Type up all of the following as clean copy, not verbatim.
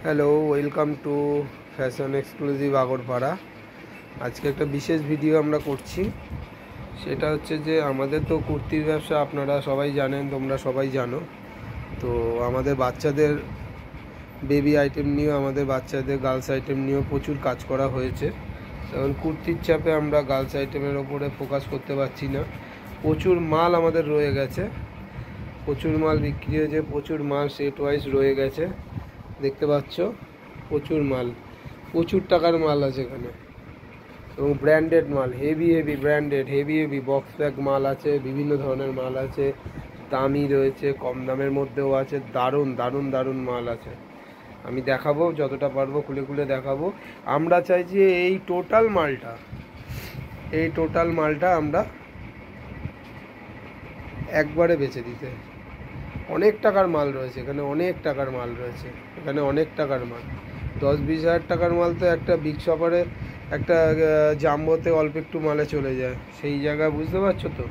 Hello, welcome to fashion exclusive Agarpara. আজকে একটা বিশেষ ভিডিও আমরা করছি। সেটা হচ্ছে যে আমাদের তো কুর্তির ব্যবসা আপনারা সবাই জানেন, তোমরা সবাই জানো। তো আমাদের বাচ্চাদের বেবি আইটেম নিয়েও, আমাদের বাচ্চাদের গার্লস আইটেম নিয়েও প্রচুর কাজ করা হয়েছে। কারণ কুর্তির চাপে আমরা গার্লস আইটেমের ওপরে ফোকাস করতে পারছি না। প্রচুর মাল আমাদের রয়ে গেছে, প্রচুর মাল বিক্রি হয়েছে, প্রচুর মাল সেট ওয়াইজ রয়ে গেছে। দেখতে পাচ্ছ প্রচুর মাল, প্রচুর টাকার মাল আছে এখানে, এবং ব্র্যান্ডেড মাল, heavy heavy branded, heavy box bag মাল আছে, বিভিন্ন ধরনের মাল আছে, দামি রয়েছে, কম দামের মধ্যেও আছে, দারুণ দারুণ দারুণ মাল আছে। আমি দেখাবো যতটা পারবো, খুলে খুলে দেখাবো। আমরা চাইছি এই টোটাল মালটা আমরা একবারে বেচে দিতে। অনেক টাকার মাল রয়েছে এখানে, অনেক টাকার মাল রয়েছে এখানে, অনেক টাকার মাল। 10-20 হাজার টাকার মাল তো একটা বিগ শপারে, একটা জাম্বোতে অল্প একটু মালে চলে যায়। সেই জায়গায় বুঝতে পারছো তো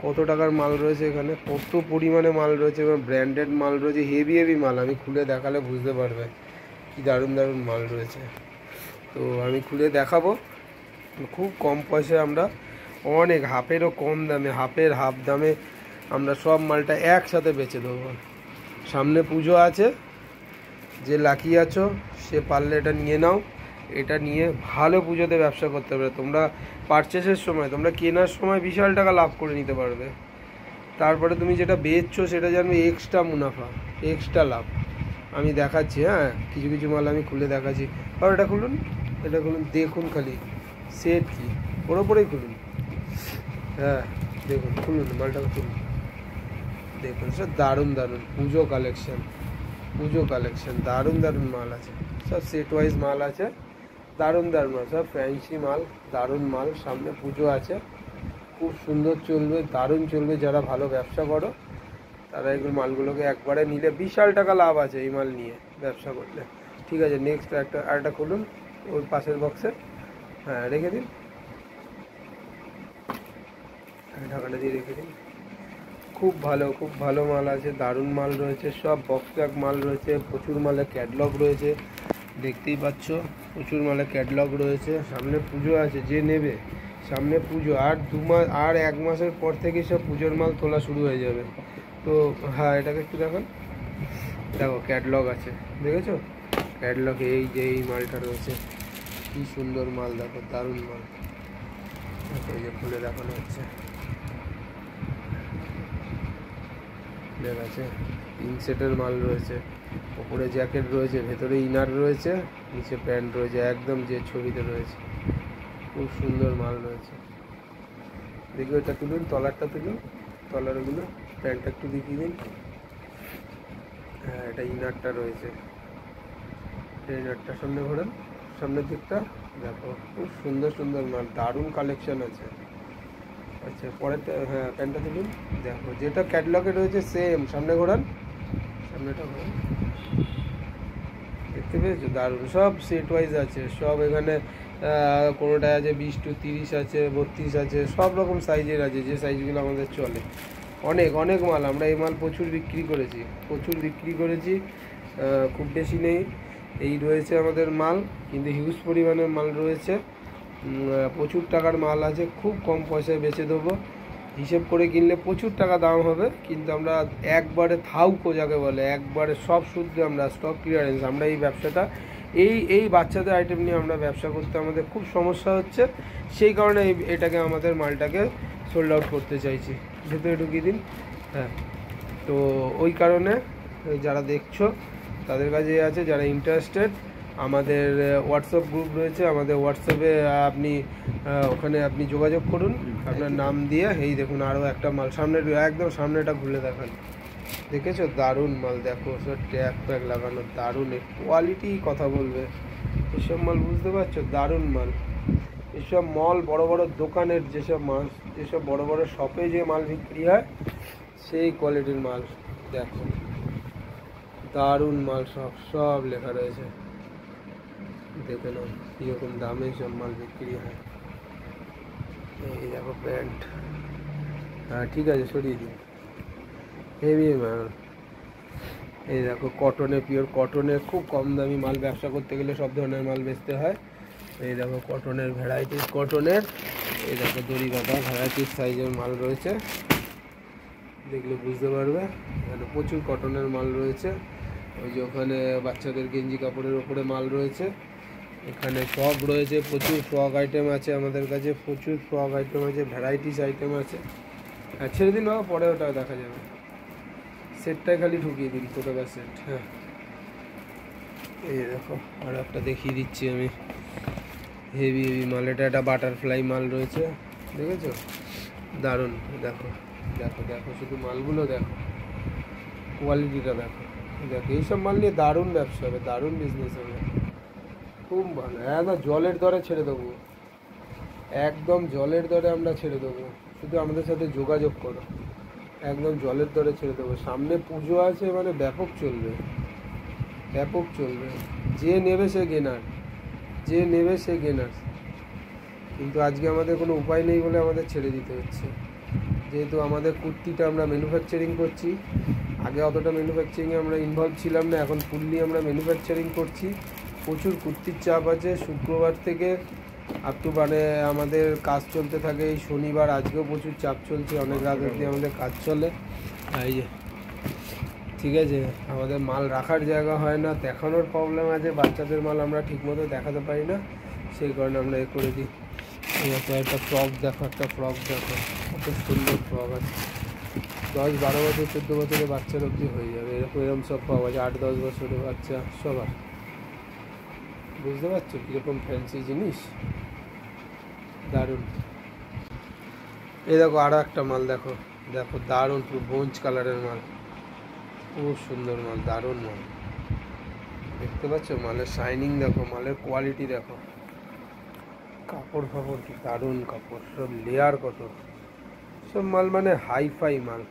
কত টাকার মাল রয়েছে এখানে, কত পরিমাণে মাল রয়েছে, এবং ব্র্যান্ডেড মাল রয়েছে, হেভি মাল। আমি খুলে দেখালে বুঝতে পারবে কি দারুণ দারুণ মাল রয়েছে। তো আমি খুলে দেখাবো। খুব কম পয়সায় আমরা, অনেক হাফেরও কম দামে, হাফ দামে আমরা সব মালটা একসাথে বেচে দেবো। সামনে পুজো আছে, যে লাকি আছো সে পারলে এটা নিয়ে নাও। এটা নিয়ে ভালো পুজোতে ব্যবসা করতে পারবে তোমরা। পারচেসের সময়, তোমরা কেনার সময় বিশাল টাকা লাভ করে নিতে পারবে। তারপরে তুমি যেটা বেচছো সেটা জানবে এক্সট্রা মুনাফা, এক্সট্রা লাভ। আমি দেখাচ্ছি, হ্যাঁ, কিছু কিছু মাল আমি খুলে দেখাচ্ছি। আর এটা খুলুন, দেখুন খালি সেট কি, ওপরেই খুলুন। হ্যাঁ দেখুন, খুলুন মালটা, খুলুন, দেখুন সব দারুণ দারুণ পুজো কালেকশন, দারুণ দারুণ মাল আছে, সব সেট ওয়াইজ মাল আছে, দারুণ মাল, সব ফ্যান্সি মাল, দারুণ মাল। সামনে পুজো আছে, খুব সুন্দর চলবে, দারুণ চলবে। যারা ভালো ব্যবসা করো তারা এগুলো মালগুলোকে একবারে নিলে বিশাল টাকা লাভ আছে এই মাল নিয়ে ব্যবসা করলে। ঠিক আছে, নেক্সট আরেকটা খুলুন, ওই পাশের বক্সে, হ্যাঁ রেখে দিন, ঢাকাটা দিয়ে রেখে দিন। খুব ভালো মাল আছে, দারুণ মাল রয়েছে, সব বক্স ব্যাগ মাল রয়েছে, প্রচুর মালের ক্যাটলগ রয়েছে, দেখতেই পাচ্ছ প্রচুর মালের ক্যাটলগ রয়েছে। সামনে পুজো আছে, যে নেবে, সামনে পুজো, আর 2 মাস, আর 1 মাসের পর থেকে সব পুজোর মাল তোলা শুরু হয়ে যাবে। তো হ্যাঁ, এটাকে একটু দেখো ক্যাটলগ আছে, দেখেছো ক্যাটলগ? এই যে এই মালটা রয়েছে, কি সুন্দর মাল, দেখো দারুণ মাল। এই যে খুলে দেখানো হচ্ছে, ঠিক আছে। 3 সেটের মাল রয়েছে, ওপরে জ্যাকেট রয়েছে, ভেতরে ইনার রয়েছে, নিচে প্যান্ট রয়েছে, একদম যে ছবিতে রয়েছে। খুব সুন্দর মাল রয়েছে। দেখি ওইটা তুলুন, তলারটা তুলুন, তলারগুলো, প্যান্টটা একটু দেখিয়ে দিন। হ্যাঁ, এটা ইনারটা রয়েছে, ইনারটা সামনে ঘোরান, সামনের দিকটা দেখো, খুব সুন্দর মাল, দারুণ কালেকশন আছে। আচ্ছা, পরেরটা, হ্যাঁ প্যান্টটা তুলুন, দেখো যেটা ক্যাটলগে রয়েছে সেম, সামনে ঘোরান, সামনেটা ঘোরান, দেখতে পেয়েছো? দারুণ, সব সেট ওয়াইজ আছে সব এখানে। কোনোটায় আছে 20-30 আছে, 32 আছে, সব রকম সাইজের আছে, যে সাইজগুলো আমাদের চলে। অনেক মাল, আমরা এই মাল প্রচুর বিক্রি করেছি। খুব বেশি নেই, এই রয়েছে আমাদের মাল, কিন্তু হিউজ পরিমাণের মাল রয়েছে। প্রচুর টাকার মাল আছে, খুব কম পয়সায় বেচে দেবো। হিসেব করে কিনলে প্রচুর টাকা দাম হবে, কিন্তু আমরা একবারে থাউকো যাকে বলে, একবারে সব শুদ্ধ, আমরা স্টক ক্লিয়ারেন্স। আমরা এই ব্যবসাটা, এই বাচ্চাদের আইটেম নিয়ে আমরা ব্যবসা করতে আমাদের খুব সমস্যা হচ্ছে, সেই কারণে এটাকে, আমাদের মালটাকে সোল্ড আউট করতে চাইছি। ভেতরে ঢুকিয়ে দিন, হ্যাঁ। তো ওই কারণে যারা দেখছো তাদের কাছে আছে, যারা ইন্টারেস্টেড, আমাদের হোয়াটসঅ্যাপ গ্রুপ রয়েছে, আমাদের হোয়াটসঅ্যাপে আপনি, ওখানে আপনি যোগাযোগ করুন আপনার নাম দিয়ে। এই দেখুন আরও একটা মাল সামনে, একদম সামনেটা ঘুরে দেখান, দেখেছো? দারুণ মাল, দেখো সব ট্যাগ ফ্যাগ লাগানো, দারুণ কোয়ালিটি কথা বলবে এসব মাল, বুঝতে পারছো? দারুণ মাল এসব মাল, বড় বড় দোকানের যেসব মাল, যেসব বড় বড় শপে যে মাল বিক্রি হয় সেই কোয়ালিটির মাল, দেখো দারুণ মাল, সব লেখা রয়েছে, দেখে নাও কীরকম দামে সব মাল বিক্রি হয়। এই দেখো প্যান্ট, হ্যাঁ ঠিক আছে, সরিয়ে দিন, হেভি মাল, এই দেখো কটনে, পিওর কটনের খুব কম দামি মাল, ব্যবসা করতে গেলে সব ধরনের মাল বেচতে হয়। এই দেখো কটনের ভ্যারাইটিস, কটনের এই দেখো দড়ি কাটা ভ্যারাইটিস সাইজের মাল রয়েছে, দেখলে বুঝতে পারবে। এখানে প্রচুর কটনের মাল রয়েছে। ওই যে ওখানে বাচ্চাদের গেঞ্জি কাপড়ের ওপরে মাল রয়েছে, এখানে সব রয়েছে। প্রচুর ফ্রক আইটেম আছে আমাদের কাছে, প্রচুর ফ্রক আইটেম আছে, ভ্যারাইটিস আইটেম আছে। আর ছেড়ে দিন বাবা, পরে ওটা দেখা যাবে। সেটটাই খালি ঢুকিয়ে দিন, কত টাকা সেট। হ্যাঁ এই দেখো আর একটা দেখিয়ে দিচ্ছি আমি, হেভি হেভি মাল। এটা একটা বাটারফ্লাই মাল রয়েছে, দেখেছো? দারুণ। দেখো দেখো দেখো, শুধু মালগুলো দেখো, কোয়ালিটিটা দেখো। দেখো এইসব মাল নিয়ে দারুণ ব্যবসা হবে, দারুণ বিজনেস হবে, খুব ভালো। একদম জলের দরে ছেড়ে দেবো, একদম জলের দরে আমরা ছেড়ে দেবো, শুধু আমাদের সাথে যোগাযোগ করো। একদম জলের দরে ছেড়ে দেবো। সামনে পুজো আছে, মানে ব্যাপক চলবে, ব্যাপক চলবে। যে নেবে সে গেনার, যে নেবে সে গেনার। কিন্তু আজকে আমাদের কোনো উপায় নেই বলে আমাদের ছেড়ে দিতে হচ্ছে, যেহেতু আমাদের কুর্তিটা আমরা ম্যানুফ্যাকচারিং করছি। আগে অতটা ম্যানুফ্যাকচারিংয়ে আমরা ইনভলভ ছিলাম না, এখন ফুললি আমরা ম্যানুফ্যাকচারিং করছি। প্রচুর কুর্তির চাপ আছে। শুক্রবার থেকে আপ টু মানে আমাদের কাজ চলতে থাকে। এই শনিবার আজকেও প্রচুর চাপ চলছে, অনেক রাত অবধি আমাদের কাজ চলে। এই যে ঠিক আছে, আমাদের মাল রাখার জায়গা হয় না, দেখানোর প্রবলেম আছে, বাচ্চাদের মাল আমরা ঠিকমতো দেখাতে পারি না, সেই কারণে আমরা এ করে দিই। দেখো একটা ফ্রক দেখো, একটা ফ্রক দেখো, কত সুন্দর ফ্রক আছে। 10-12 বছর 14 বছরের বাচ্চার অবধি হয়ে যাবে, এরকম সব পাওয়া যায়। 8-10 বছরের বাচ্চা সবার। বুঝতে পারছো কীরকম ফ্যান্সি জিনিস, দারুণ। এই দেখো আরও একটা মাল দেখো, দেখো দারুণ, পুরো ব্রোঞ্জ কালারের মাল, খুব সুন্দর মাল, দারুণ মাল। দেখতে পাচ্ছ মালের শাইনিং দেখো, মালের কোয়ালিটি দেখো, কাপড় ফাপড় কি দারুণ কাপড়, সব লেয়ার কত, সব মাল মানে হাইফাই মাল,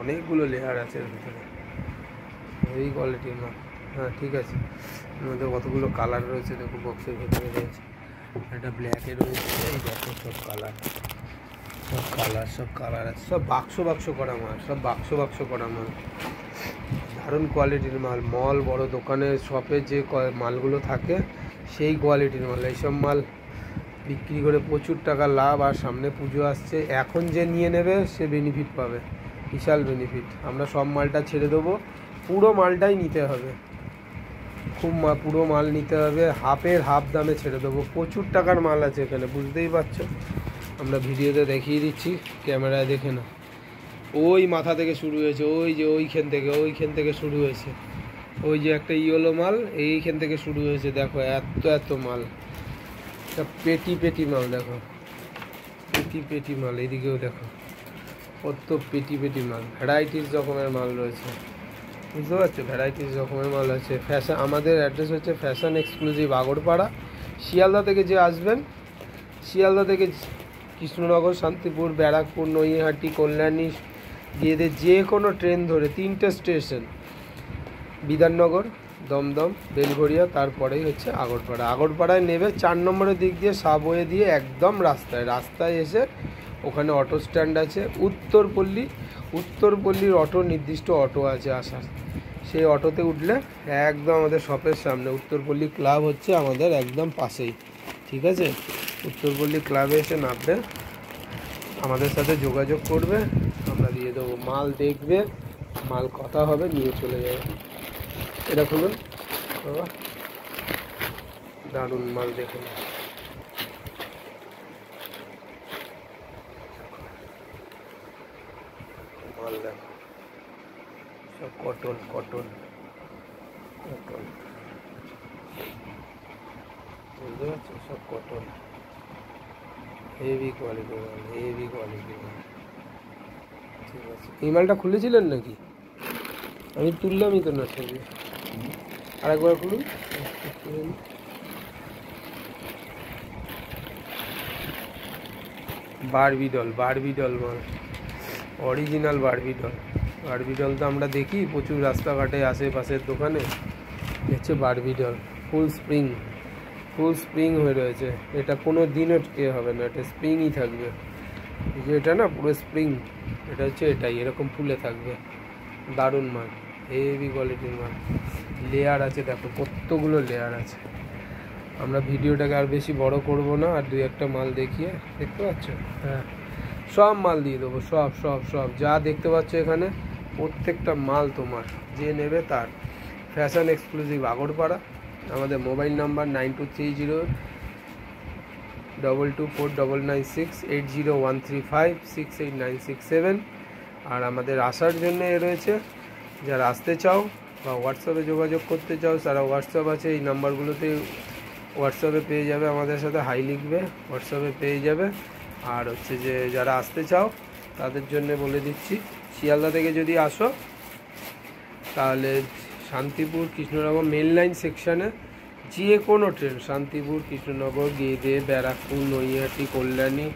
অনেকগুলো লেয়ার আছে এর ভিতরে, এই কোয়ালিটির মাল। হ্যাঁ ঠিক আছে, এর মধ্যে কতগুলো কালার রয়েছে দেখো, বক্সের ভেতরে রয়েছে। একটা ব্ল্যাকে রয়েছে, এই দেখো সব কালার, সব কালার, সব কালার আছে, সব বাক্স বাক্স করা মাল, সব বাক্স বাক্স করা মাল, দারুণ কোয়ালিটির মাল। মল বড় দোকানে শপে যে মালগুলো থাকে সেই কোয়ালিটির মাল। এইসব মাল বিক্রি করে প্রচুর টাকা লাভ। আর সামনে পুজো আসছে, এখন যে নিয়ে নেবে সে বেনিফিট পাবে, বিশাল বেনিফিট। আমরা সব মালটা ছেড়ে দেবো, পুরো মালটাই নিতে হবে, খুব পুরো মাল নিতে হবে, হাফের হাফ দামে ছেড়ে দেবো। প্রচুর টাকার মাল আছে এখানে, বুঝতেই পারছো। আমরা ভিডিওতে দেখিয়ে দিচ্ছি, ক্যামেরায় দেখে না। ওই মাথা থেকে শুরু হয়েছে, ওই যে ওইখান থেকে শুরু হয়েছে, ওই যে একটা ইয়েলো মাল এইখান থেকে শুরু হয়েছে। দেখো এত এত মাল, পেটি পেটি মাল দেখো, পেটি পেটি মাল। এইদিকেও দেখো কত পেটি পেটি মাল, ভ্যারাইটিস রকমের মাল রয়েছে, বুঝতে পারছো, ভ্যারাইটিস রকমের মাল আছে। ফ্যাশন, আমাদের অ্যাড্রেস হচ্ছে ফ্যাশন এক্সক্লুসিভ আগরপাড়া। শিয়ালদা থেকে যে আসবেন, শিয়ালদা থেকে কৃষ্ণনগর, শান্তিপুর, ব্যারাকপুর, নৈহাটি, কল্যাণী গিয়ে যে কোনো ট্রেন ধরে 3টে স্টেশন, বিধাননগর, দমদম, বেলঘরিয়া, তারপরেই হচ্ছে আগরপাড়া। আগরপাড়ায় নেবে 4 নম্বরের দিক দিয়ে সাবওয়ে দিয়ে একদম রাস্তায় এসে ওখানে অটো স্ট্যান্ড আছে, উত্তরপল্লীর অটো, নির্দিষ্ট অটো আছে আসার, সেই অটোতে উঠলে একদম আমাদের শপের সামনে। উত্তরপল্লী ক্লাব হচ্ছে আমাদের একদম পাশেই, ঠিক আছে। উত্তরপল্লী ক্লাবে এসে নামবে, আমাদের সাথে যোগাযোগ করবে, আমরা দিয়ে দেবো। মাল দেখবে, মাল কথা হবে, নিয়ে চলে যাবে। এটা খুলুন বাবা, দারুণ মাল দেখুন। মাল দেখো, সব কটন কটন কটন, বুঝতে পারছো, সব কটন, হেভি কোয়ালিটি মাল, হেভি কোয়ালিটি মাল, ঠিক আছে। এই মালটা খুলেছিলেন নাকি? আমি তুললামই তো না ছবি, আরেকবার খুলুন। বারবি ডল মাল, অরিজিনাল বারবি ডল তো আমরা দেখি প্রচুর রাস্তাঘাটে, আশেপাশের দোকানে, হচ্ছে বারবি ডল। ফুল স্প্রিং হয়ে রয়েছে, এটা কোনো দিনও হবে না, এটা স্প্রিংই থাকবে। যে এটা না পুরো স্প্রিং, এটা হচ্ছে এটাই, এরকম ফুলে থাকবে, দারুণ মাল, হেভি কোয়ালিটির মাল। লেয়ার আছে দেখো, কতগুলো লেয়ার আছে। আমরা ভিডিওটাকে আর বেশি বড় করব না, আর দুই একটা মাল দেখিয়ে, দেখতে পাচ্ছ? হ্যাঁ, সব মাল দিয়ে দেবো, সব সব সব যা দেখতে পাচ্ছ এখানে প্রত্যেকটা মাল তোমার, যে নেবে তার। Fashion exclusive Agarpara. আমাদের মোবাইল নাম্বার 9230224996, 8013568967। আর আমাদের আসার জন্য রয়েছে, যারা আসতে চাও বা হোয়াটসঅ্যাপে যোগাযোগ করতে চাও, তারা হোয়াটসঅ্যাপ আছে, এই নাম্বারগুলোতে হোয়াটসঅ্যাপে পেয়ে যাবে, আমাদের সাথে হাই লিখবে, হোয়াটসঅ্যাপে পেয়ে যাবে। আর হচ্ছে যে যারা আসতে চাও তাদের জন্য বলে দিচ্ছি, শিয়ালদা থেকে যদি আসো তাহলে শান্তিপুর কৃষ্ণনগর মেন লাইন সেকশানে যে কোনো ট্রেন, শান্তিপুর, কৃষ্ণনগর, গেদে, ব্যারাকপুর, নৈহাটি, কল্যাণী,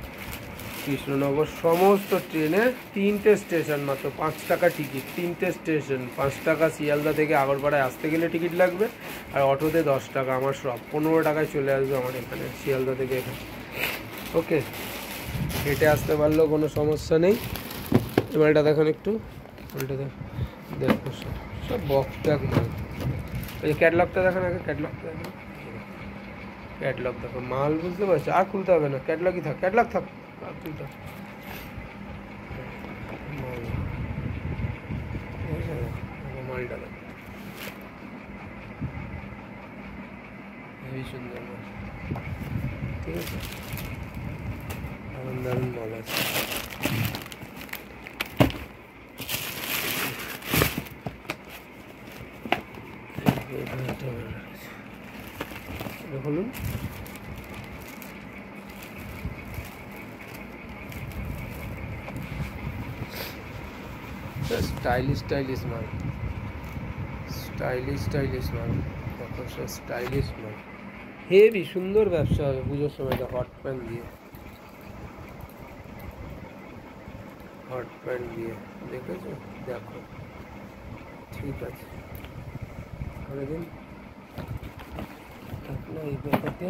কৃষ্ণনগর, সমস্ত ট্রেনে 3টে স্টেশন, মাত্র 5 টাকা টিকিট, 3টে স্টেশন 5 টাকা। শিয়ালদা থেকে আগরপাড়ায় আসতে গেলে টিকিট লাগবে, আর অটোতে 10 টাকা। আমার সব 15 টাকায় চলে আসবে আমার এখানে, শিয়ালদা থেকে এখানে। ওকে, হেঁটে আসতে পারলেও কোনো সমস্যা নেই। মালটা দেখুন একটু, মালটা দেখো, সব সব বকটাক মাল। ওই ক্যাটলগটা দেখেন আগে, ক্যাটলগটা দেখেন, ক্যাটলগ দেখো, মাল বুঝতে পারছো? আর খুলতে হবে না, ক্যাটলগই থাক, ক্যাটলগ থাক, আর খুলতে হবে মালটা দেখো, হেবি সুন্দর মাল, ঠিক আছে? দারুণ দারুণ মাল আছে। বলুন, স্টাইলিশ স্টাইলিশ মাল, স্টাইলিশ স্টাইলিশ মাল দেখো, সব স্টাইলিশ মাল, হেভি সুন্দর ব্যবসা হবে পুজোর সময়। দেখো হট প্যান্ট দিয়ে, হট প্যান্ট দিয়ে, দেখেছো? দেখো, ঠিক আছে, করে দিন। এই প্যাকেটে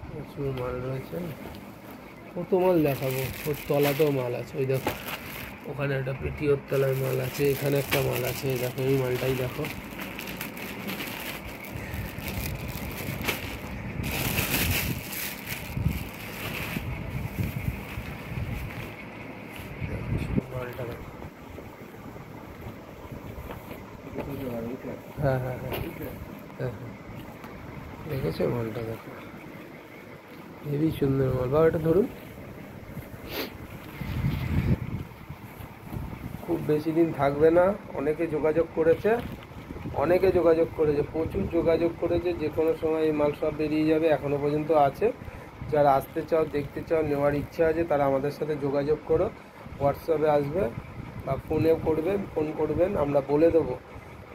প্রচুর মাল রয়েছে, কত মাল দেখাবো। ওর তলাতেও মাল আছে, ওই দেখো ওখানে একটা পেটি, ওর তলায় মাল আছে, এখানে একটা মাল আছে, দেখো এই মালটাই দেখো। মালটা দেখো, হ্যাঁ হ্যাঁ হ্যাঁ হ্যাঁ হ্যাঁ, দেখেছো মালটা দেখো, হেবি সুন্দর মাল। বা এটা ধরুন, খুব বেশি দিন থাকবে না। অনেকে যোগাযোগ করেছে, প্রচুর যোগাযোগ করেছে। যে কোনো সময় এই মাল সব বেরিয়ে যাবে, এখনও পর্যন্ত আছে। যারা আসতে চাও, দেখতে চাও, নেওয়ার ইচ্ছা আছে, তারা আমাদের সাথে যোগাযোগ করো, হোয়াটসঅ্যাপে আসবে বা ফোনেও করবেন, ফোন করবেন, আমরা বলে দেবো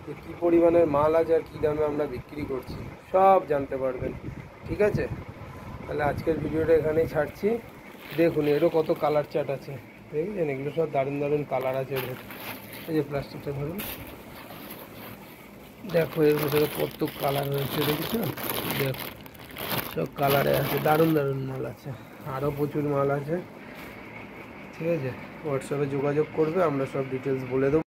যে কী পরিমাণের মাল আছে আর কী দামে আমরা বিক্রি করছি, সব জানতে পারবেন, ঠিক আছে? তাহলে আজকের ভিডিওটা এখানেই ছাড়ছি। দেখুন এরও কত কালার চার্ট আছে, দেখছেন? এগুলো সব দারুণ দারুণ কালার আছে এর ভেতরে। এই যে প্লাস্টিকটা ধরুন, দেখো এর ভেতরে কত কালার রয়েছে, দেখছো? দেখো সব কালারে আছে, দারুণ দারুণ মাল আছে, আরও প্রচুর মাল আছে, ঠিক আছে? হোয়াটসঅ্যাপে যোগাযোগ করবে, আমরা সব ডিটেলস বলে দেবো।